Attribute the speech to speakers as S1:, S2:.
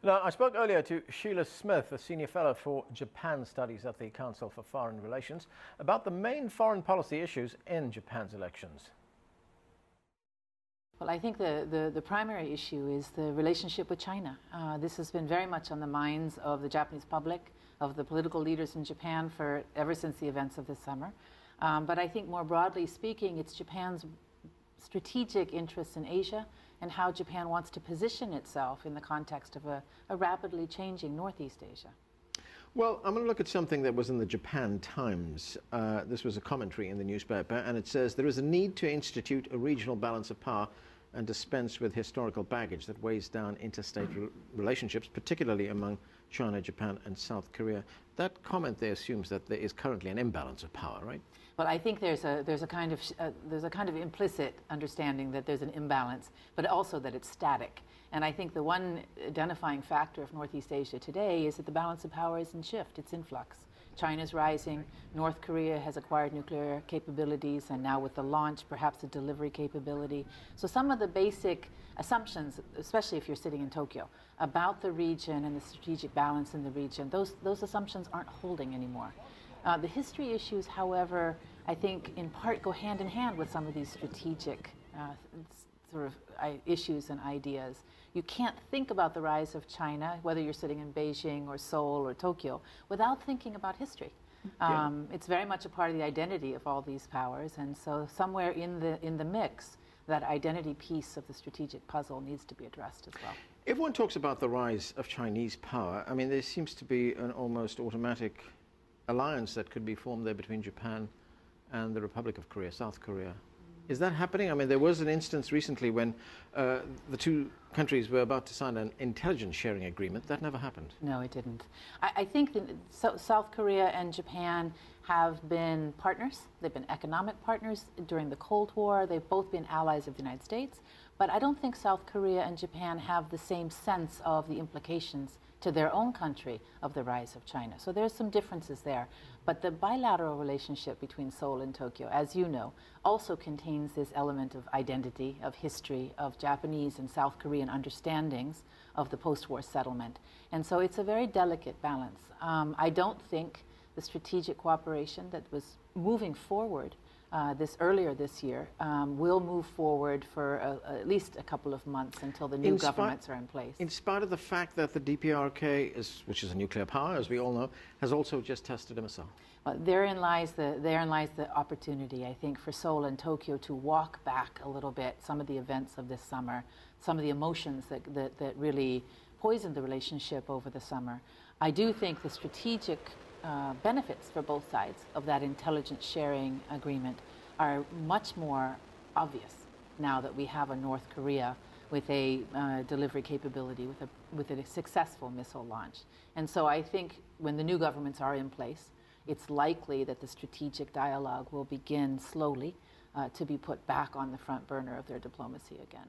S1: Now, I spoke earlier to Sheila Smith, a senior fellow for Japan Studies at the Council for Foreign Relations, about the main foreign policy issues in Japan's elections.
S2: Well, I think the primary issue is the relationship with China. This has been very much on the minds of the Japanese public, of the political leaders in Japan ever since the events of this summer. But I think more broadly speaking, it's Japan's strategic interests in Asia and how Japan wants to position itself in the context of a rapidly changing Northeast Asia.
S3: Well, I'm going to look at something that was in the Japan Times. This was a commentary in the newspaper, and it says there is a need to institute a regional balance of power and dispense with historical baggage that weighs down interstate relationships, particularly among China, Japan, and South Korea. That comment there assumes that there is currently an imbalance of power, right?
S2: Well, I think there's a kind of implicit understanding that there's an imbalance, but also that it's static. And I think the one identifying factor of Northeast Asia today is that the balance of power is in shift, it's in flux. China's rising, North Korea has acquired nuclear capabilities, and now with the launch, perhaps a delivery capability. So some of the basic assumptions, especially if you're sitting in Tokyo, about the region and the strategic balance in the region, those assumptions aren't holding anymore. The history issues, however, I think in part go hand in hand with some of these strategic issues and ideas. You can't think about the rise of China, whether you're sitting in Beijing or Seoul or Tokyo, without thinking about history. It's very much a part of the identity of all these powers, and so somewhere in the mix, that identity piece of the strategic puzzle needs to be addressed as well.
S3: Everyone talks about the rise of Chinese power. I mean, there seems to be an almost automatic alliance that could be formed there between Japan and the Republic of Korea, South Korea. Is that happening? I mean, there was an instance recently when the two countries were about to sign an intelligence sharing agreement. That never happened.
S2: No, it didn't. I think that South Korea and Japan have been partners. They've been economic partners during the Cold War. They've both been allies of the United States. But I don't think South Korea and Japan have the same sense of the implications to their own country of the rise of China. So there's some differences there. But the bilateral relationship between Seoul and Tokyo, as you know, also contains this element of identity, of history, of Japanese and South Korean understandings of the post-war settlement. And so it's a very delicate balance. I don't think the strategic cooperation that was moving forward earlier this year will move forward for at least a couple of months until the new governments are in place.
S3: In spite of the fact that the DPRK, which is a nuclear power, as we all know, has also just tested a missile.
S2: Well, therein lies the opportunity, I think, for Seoul and Tokyo to walk back a little bit some of the events of this summer, some of the emotions that really poisoned the relationship over the summer. I do think the strategic benefits for both sides of that intelligence sharing agreement are much more obvious now that we have a North Korea with a delivery capability, with a successful missile launch. And so I think when the new governments are in place, it's likely that the strategic dialogue will begin slowly to be put back on the front burner of their diplomacy again.